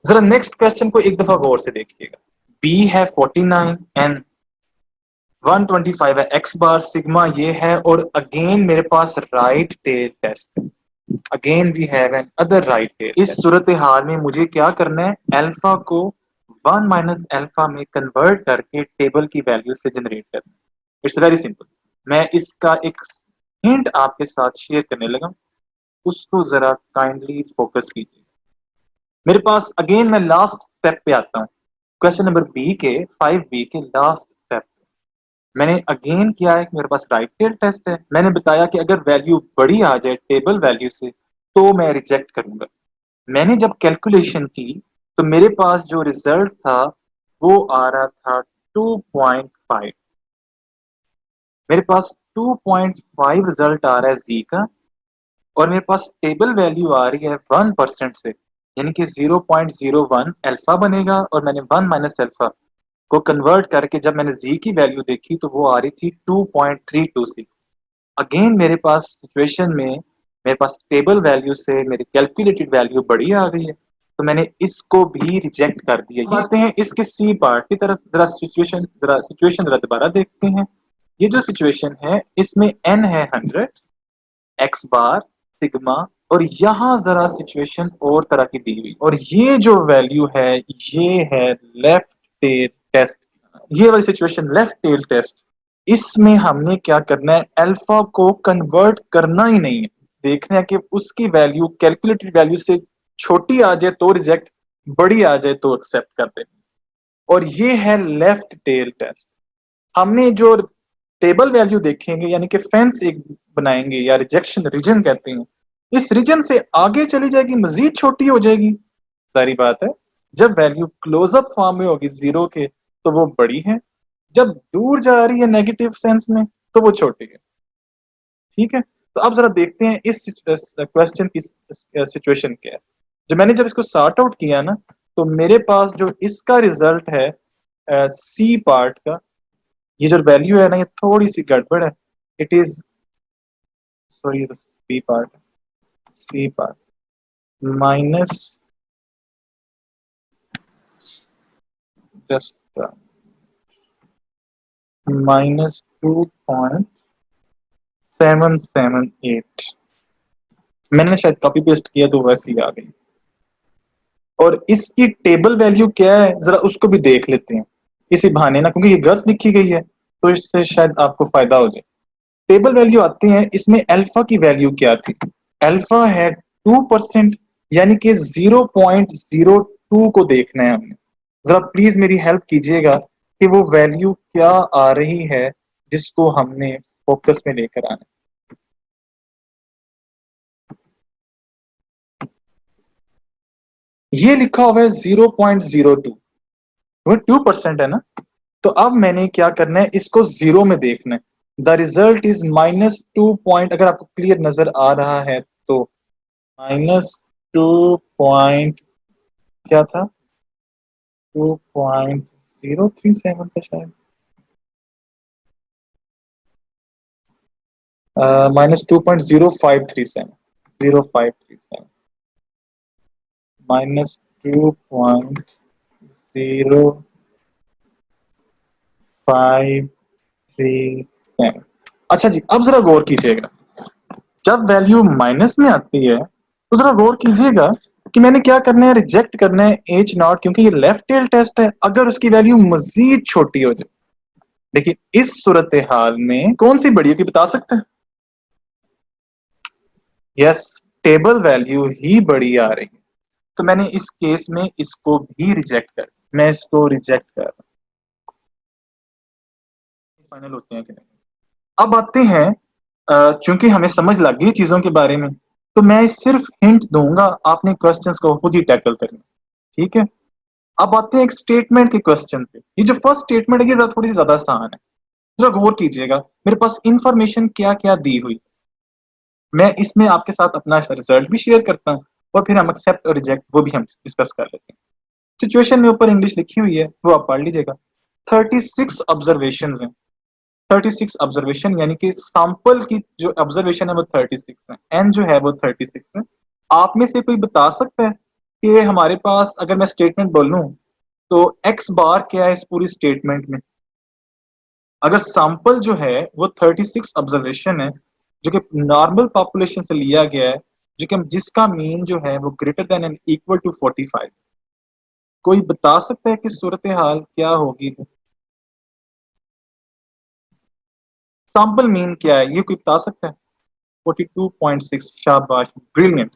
जरा next question को एक दफा गौर से देखिएगा। बी है 49 एंड 125 है, एक्स बार सिग्मा ये है, और अगेन मेरे पास right tail test, again we have another right tail. इस सूरत हाल में मुझे क्या करना है, अल्फा को 1 माइनस अल्फा में कन्वर्ट करके टेबल की वैल्यू से जनरेट करना है। It's very simple. मैं इसका एक हिंट आपके साथ शेयर करने लगा, उसको जरा काइंडली फोकस कीजिए। मेरे पास अगेन मैं लास्ट स्टेप पे आता हूँ, क्वेश्चन नंबर बी के 5B के लास्ट स्टेप। मैंने अगेन किया है कि मेरे पास राइट टेल टेस्ट है। मैंने बताया कि अगर वैल्यू बड़ी आ जाए टेबल वैल्यू से तो मैं रिजेक्ट करूंगा। मैंने जब कैलकुलेशन की तो मेरे पास जो रिजल्ट था वो आ रहा था 2.5। मेरे पास 2.5 रिजल्ट आ रहा है जी का, और मेरे पास टेबल वैल्यू आ रही है 1% से, यानी कि 0.01 अल्फा बनेगा, और मैंने 1 माइनस अल्फा को कन्वर्ट करके जब मैंने जी की वैल्यू देखी तो वो आ रही थी 2.326। अगेन मेरे पास सिचुएशन में मेरे पास टेबल वैल्यू से मेरी कैलकुलेटेड वैल्यू बड़ी आ गई है, तो मैंने इसको भी रिजेक्ट कर दिया। आते हैं इसके सी पार्ट की तरफ, जरा सिचुएशन जरा दोबारा देखते हैं। ये जो सिचुएशन है इसमें n है 100, एक्स बार सिग्मा, और यहां जरा सिचुएशन और तरह की दी हुई, और ये जो वैल्यू है ये है लेफ्ट टेल टेस्ट। ये वाली सिचुएशन लेफ्ट टेल टेस्ट, इसमें हमने क्या करना है, अल्फा को कन्वर्ट करना ही नहीं है। देखना है कि उसकी वैल्यू कैलकुलेटेड वैल्यू से छोटी आ जाए तो रिजेक्ट, बड़ी आ जाए तो एक्सेप्ट कर दे। और ये है लेफ्ट टेल टेस्ट। हमने जो टेबल वैल्यू देखेंगे यानी कि फेंस एक बनाएंगे या रिजेक्शन रीजन कहते हैं, इस रीजन से आगे चली जाएगी, मजीद छोटी हो जाएगी। सारी बात है, जब वैल्यू क्लोजअप फॉर्म में होगी जीरो के तो वो बड़ी है, जब दूर जा रही है नेगेटिव सेंस में तो वो छोटी है। ठीक है, तो अब जरा देखते हैं इस क्वेश्चन की सिचुएशन क्या है। जो मैंने जब इसको सॉर्ट आउट किया ना, तो मेरे पास जो इसका रिजल्ट है सी पार्ट का, ये जो वैल्यू है ना, ये थोड़ी सी गड़बड़ है। It is sorry, B part, C part minus just minus 2.778। मैंने शायद कॉपी पेस्ट किया तो वैसे ही आ गई। और इसकी टेबल वैल्यू क्या है जरा उसको भी देख लेते हैं इसी बहाने ना, क्योंकि ये गलत लिखी गई है तो इससे शायद आपको फायदा हो जाए। टेबल वैल्यू आती है, इसमें अल्फा की वैल्यू क्या थी, अल्फा है 2%, यानी कि 0.02 को देखना है हमने। जरा प्लीज मेरी हेल्प कीजिएगा कि वो वैल्यू क्या आ रही है जिसको हमने फोकस में लेकर आना। ये लिखा हुआ है 0.02, वो 2% है ना। तो अब मैंने क्या करना है, इसको जीरो में देखना है। द रिजल्ट इज -2 पॉइंट, अगर आपको क्लियर नजर आ रहा है तो -2 पॉइंट क्या था, 2.037 था शायद, -2.0537, 0537 -2.0537। अच्छा जी, अब जरा गौर कीजिएगा, जब वैल्यू माइनस में आती है तो जरा गौर कीजिएगा कि मैंने क्या करना है, रिजेक्ट करना है H0, क्योंकि ये लेफ्ट टेल टेस्ट है। अगर उसकी वैल्यू मजीद छोटी हो जाए, देखिए इस सूरत हाल में कौन सी बड़ी होगी बता सकते हैं? यस, टेबल वैल्यू ही बड़ी आ रही है, तो मैंने इस केस में इसको भी रिजेक्ट कर, मैं इसको रिजेक्ट कर रहा हूं। फाइनल होते हैं कि नहीं। अब आते हैं, चूंकि हमें समझ लग गई चीजों के बारे में, तो मैं सिर्फ हिंट दूंगा, आपने क्वेश्चंस को खुद ही टैकल करना। ठीक है, अब आते हैं एक स्टेटमेंट के क्वेश्चन पे। ये जो फर्स्ट स्टेटमेंट है ये थोड़ी सी ज्यादा आसान है, जरा गौर कीजिएगा। मेरे पास इंफॉर्मेशन क्या क्या दी हुई, मैं इसमें आपके साथ अपना रिजल्ट भी शेयर करता हूँ, और फिर हम एक्सेप्ट और रिजेक्ट वो भी हम डिस्कस कर लेते हैं। सिचुएशन में ऊपर इंग्लिश लिखी हुई है, वो आप पढ़ लीजिएगा। 36 ऑब्जर्वेशन है, 36 ऑब्जर्वेशन, यानी कि सैंपल की जो ऑब्जर्वेशन है वो 36 है, एन जो है वो 36 है। आप में से कोई बता सकता है कि हमारे पास अगर मैं स्टेटमेंट बोलूं तो एक्स बार क्या है इस पूरी स्टेटमेंट में। अगर सैंपल जो है वो 36 ऑब्जर्वेशन है जो कि नॉर्मल पॉपुलेशन से लिया गया है, जो कि जिसका मीन जो है वो greater than and equal to 45। कोई बता सकता है कि सूरत हाल क्या होगी? सैंपल मीन क्या है ये कोई बता सकता है? 42.6, शाबाश, ब्रिलियंट।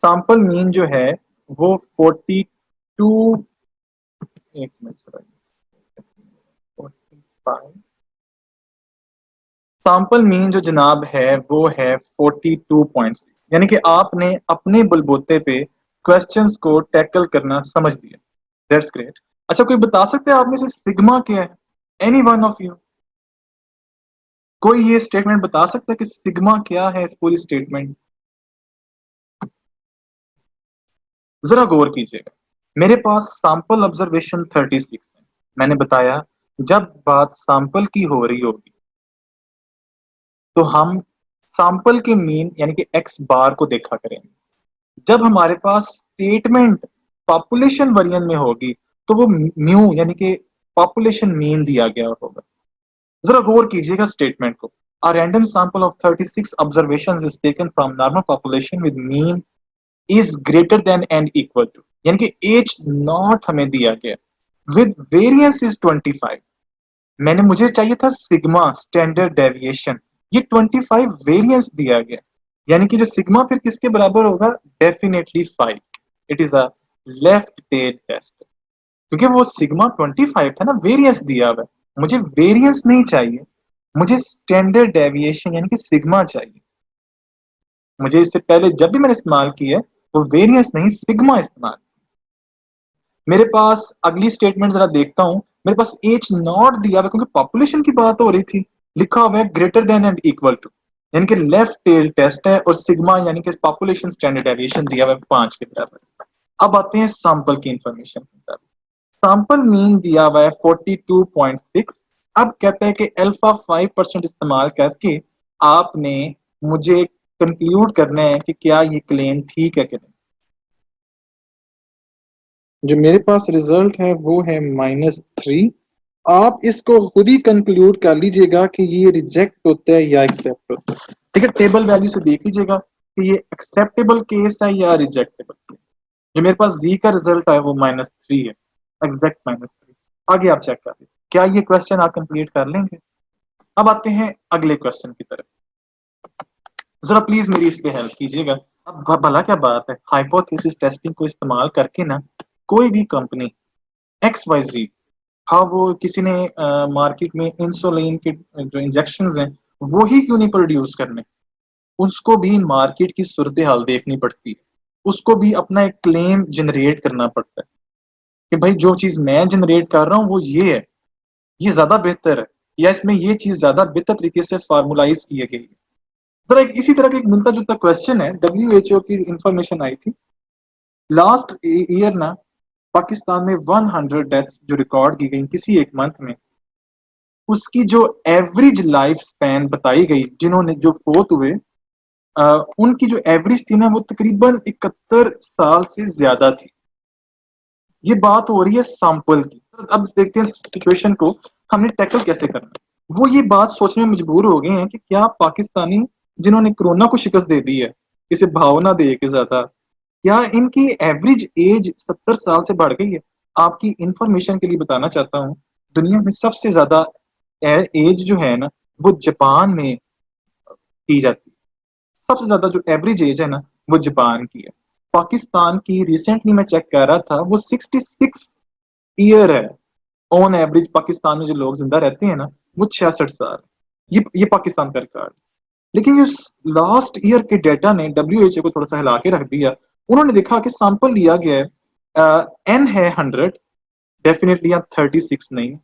सैंपल मीन जो है वो 42, एक मिनट 45, सैंपल मीन जो जनाब है वो है 42.6, यानी कि आपने अपने बलबूते पे क्वेश्चंस को टैकल करना समझ लिया। That's great. अच्छा, कोई बता सकते हैं आप में से सिग्मा क्या है? एनी वन ऑफ यू, कोई ये स्टेटमेंट बता सकता है कि सिग्मा क्या है इस पूरी स्टेटमेंट? जरा गौर कीजिएगा, मेरे पास सैंपल ऑब्जर्वेशन 36 है। मैंने बताया जब बात सैंपल की हो रही होगी तो हम सैंपल के मीन यानी कि एक्स बार को देखा करेंगे। जब हमारे पास स्टेटमेंट पॉपुलेशन वेरिएंट में होगी तो वो म्यू यानी कि पॉपुलेशन मीन दिया गया होगा। जरा गौर कीजिएगा स्टेटमेंट को। A random sample of 36 observations is taken from normal population with mean is greater than and equal to, यानी कि एज नॉट हमें दिया गया, विद वेरियंस इज 25। मुझे चाहिए था सिग्मा स्टैंडर्ड डेविएशन, ये 25 वेरियंस दिया गया, यानी कि जो सिग्मा फिर किसके बराबर होगा? Definitely 5। It is a left tail test, क्योंकि वो सिग्मा 25 था ना, वेरियंस दिया हुआ है। मुझे वेरियंस नहीं चाहिए, मुझे स्टैंडर्ड डेविएशन यानी कि सिग्मा चाहिए। मुझे इससे पहले जब भी मैंने इस्तेमाल किया है वो वेरियंस नहीं सिग्मा इस्तेमाल। मेरे पास अगली स्टेटमेंट जरा देखता हूं, मेरे पास एच नॉट दिया हुआ क्योंकि पॉपुलेशन की बात हो रही थी, लिखा हुआ है greater than and equal to, यानी कि लेफ्ट टेल टेस्ट है, और सिग्मा यानी कि पॉपुलेशन स्टैंडर्ड डेविएशन दिया हुआ है 5 के बराबर। अब आते हैं सैंपल की इंफॉर्मेशन की तरफ। सैंपल मीन दिया हुआ है 42.6। अब कहते हैं कि अल्फा 5% इस्तेमाल करके आपने मुझे कंक्लूड करना है कि क्या ये क्लेम ठीक है कि नहीं। जो मेरे पास रिजल्ट है वो है -3। आप इसको खुद ही कंक्लूड कर लीजिएगा कि ये रिजेक्ट होता है या एक्सेप्ट होता है। ठीक है, टेबल वैल्यू से देख लीजिएगा कि ये एक्सेप्टेबल केस है या रिजेक्टेबल केस। जो मेरे पास जी का रिजल्ट है वो -3 है, एग्जैक्ट -3। आगे आप चेक कर लीजिए, क्या ये क्वेश्चन आप कंप्लीट कर लेंगे? अब आते हैं अगले क्वेश्चन की तरफ। जरा प्लीज मेरी इस पे हेल्प कीजिएगा। अब भला क्या बात है, हाइपोथेसिस टेस्टिंग को इस्तेमाल करके ना कोई भी कंपनी एक्स वाई जी, हाँ वो किसी ने मार्केट में इंसुलिन के जो इंजेक्शन हैं वो ही क्यों नहीं प्रोड्यूस करने, उसको भी मार्केट की सूरत हाल देखनी पड़ती है, उसको भी अपना एक क्लेम जनरेट करना पड़ता है कि भाई जो चीज मैं जनरेट कर रहा हूँ वो ये है, ये ज्यादा बेहतर है, या इसमें ये चीज ज्यादा बेहतर तरीके से फार्मुलाइज की गई है। जरा इसी तरह का एक मिलता जुलता क्वेश्चन है, WHO की इंफॉर्मेशन आई थी लास्ट ईयर ना, पाकिस्तान में 100 डेथ्स जो रिकॉर्ड की गई किसी एक मंथ में, उसकी जो एवरेज लाइफ स्पैन बताई गई, जिन्होंने जो फोत हुए उनकी जो एवरेज थी ना वो तकरीबन 71 साल से ज्यादा थी। ये बात हो रही है सैंपल की। अब देखते हैं सिचुएशन को हमने टैकल कैसे करना। वो ये बात सोचने में मजबूर हो गए हैं कि क्या पाकिस्तानी जिन्होंने कोरोना को शिकस्त दे दी है, इसे भावना दे के ज्यादा, क्या इनकी एवरेज एज 70 साल से बढ़ गई है? आपकी इंफॉर्मेशन के लिए बताना चाहता हूँ, दुनिया में सबसे ज्यादा एज जो है ना वो जापान में की जाती है। सबसे ज्यादा जो एवरेज एज है ना वो जापान की है। पाकिस्तान की रिसेंटली मैं चेक कर रहा था वो 66 ईयर है। ऑन एवरेज पाकिस्तान में जो लोग जिंदा रहते हैं ना वो 66 साल। ये पाकिस्तान का रिकॉर्ड। लेकिन ये लास्ट ईयर के डेटा ने WHO को थोड़ा सा हिला के रख दिया। उन्होंने देखा कि सैंपल लिया गया है, एन है 100, डेफिनेटली यहाँ 36 नहीं,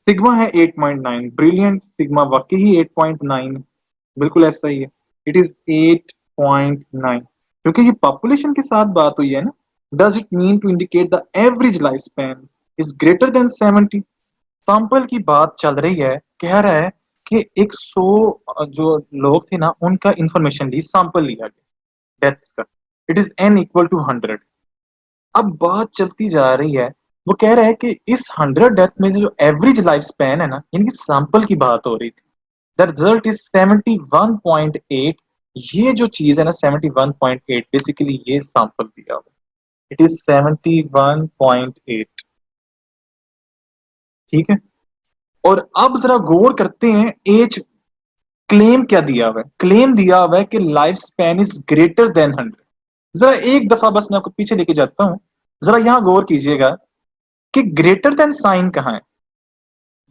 सिग्मा है 8.9, ब्रिलियंट सिग्मा वाकई ही 8.9, बिल्कुल ऐसा ही है, इट इज 8.9। क्योंकि ये पॉपुलेशन के साथ बात हुई है ना, does it mean to indicate the average life span is greater than 70? Sample की बात चल रही है, कह रहा है कि 100 जो लोग थे ना उनका इंफॉर्मेशन ली, सैंपल लिया गया डेथ्स का, it is n equal to 100। अब बात चलती जा रही है, वो कह रहा है कि इस 100 डेथ में जो एवरेज लाइफ स्पैन है ना, यानी कि सैंपल की बात हो रही थी, द रिजल्ट इज 71.8। ये जो चीज है ना 71.8, बेसिकली ये सैंपल दिया हुआ, इट इज 71.8। ठीक है, और अब जरा गौर करते हैं एज क्लेम क्या दिया हुआ है। क्लेम दिया हुआ है कि life span is greater then 100। जरा एक दफा बस मैं आपको पीछे लेके जाता हूं, जरा यहां गौर कीजिएगा कि ग्रेटर देन साइन कहां है।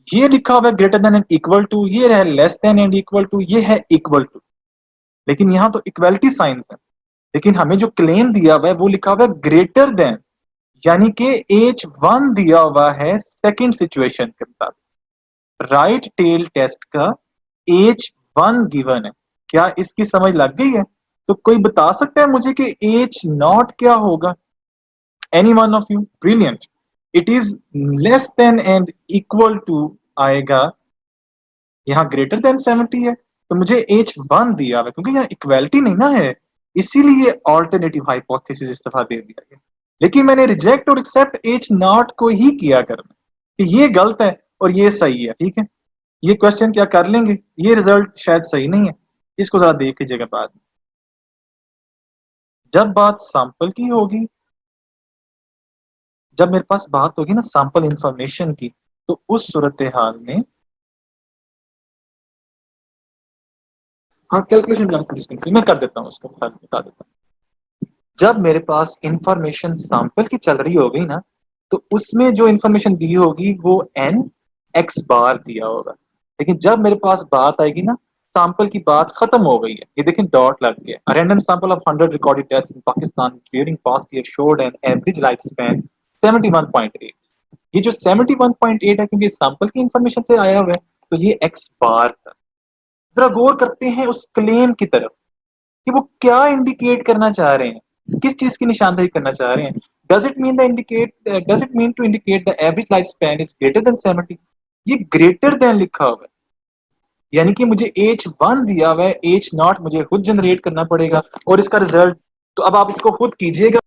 ये लिखा हुआ है greater than and equal to, ये है less than and equal to, ये है इक्वल टू, लेकिन यहां तो इक्वलिटी साइंस है। लेकिन हमें जो क्लेम दिया हुआ है वो लिखा हुआ है ग्रेटर देन, यानी कि एज 1 दिया हुआ है सेकंड सिचुएशन के मुताबिक। राइट टेल टेस्ट का एज 1 गिवन है। क्या इसकी समझ लग गई है? तो कोई बता सकता है मुझे कि एज नॉट क्या होगा? Any one of you? Brilliant. It is less than and equal to आएगा, यहाँ ग्रेटर देन 70 है, तो मुझे एच 1 दिया हुआ है, क्योंकि यहाँ इक्वेलिटी नहीं ना है, इसीलिए ऑल्टरनेटिव हाइपोथेसिस इस दफा दे दिया गया। लेकिन मैंने रिजेक्ट और एक्सेप्ट एच नॉट को ही किया करना कि ये गलत है और ये सही है। ठीक है, ये क्वेश्चन क्या कर लेंगे, ये रिजल्ट शायद सही नहीं है, इसको जरा देख लीजिएगा बाद में। जब बात सैंपल की होगी, जब मेरे पास बात होगी ना सैंपल इंफॉर्मेशन की, तो उस सूरत हाल में हाँ कैलकुलेशन मैं कर देता हूँ, उसको बता देता हूँ। जब मेरे पास इंफॉर्मेशन सैंपल की चल रही होगी ना, तो उसमें जो इंफॉर्मेशन दी होगी वो एन एक्स बार दिया होगा। लेकिन जब मेरे पास बात आएगी ना सैंपल की, बात खत्म हो गई है, ये देखें डॉट लग गया, a random sample of 100 recorded deaths in Pakistan during past year showed an average life span 71.8। ये जो 71.8 है क्योंकि सैंपल की इंफॉर्मेशन से आया हुआ है, तो ये एक्स बार था। जरा गौर करते हैं उस क्लेम की तरफ कि वो क्या इंडिकेट करना चाह रहे हैं, किस चीज की निशानदेही करना चाह रहे हैं। Does it mean to indicate the average life span is greater than 70? ये ग्रेटर देन लिखा हुआ है, यानी कि मुझे एच 1 दिया हुआ है, एच नॉट मुझे खुद जनरेट करना पड़ेगा और इसका रिजल्ट, तो अब आप इसको खुद कीजिएगा।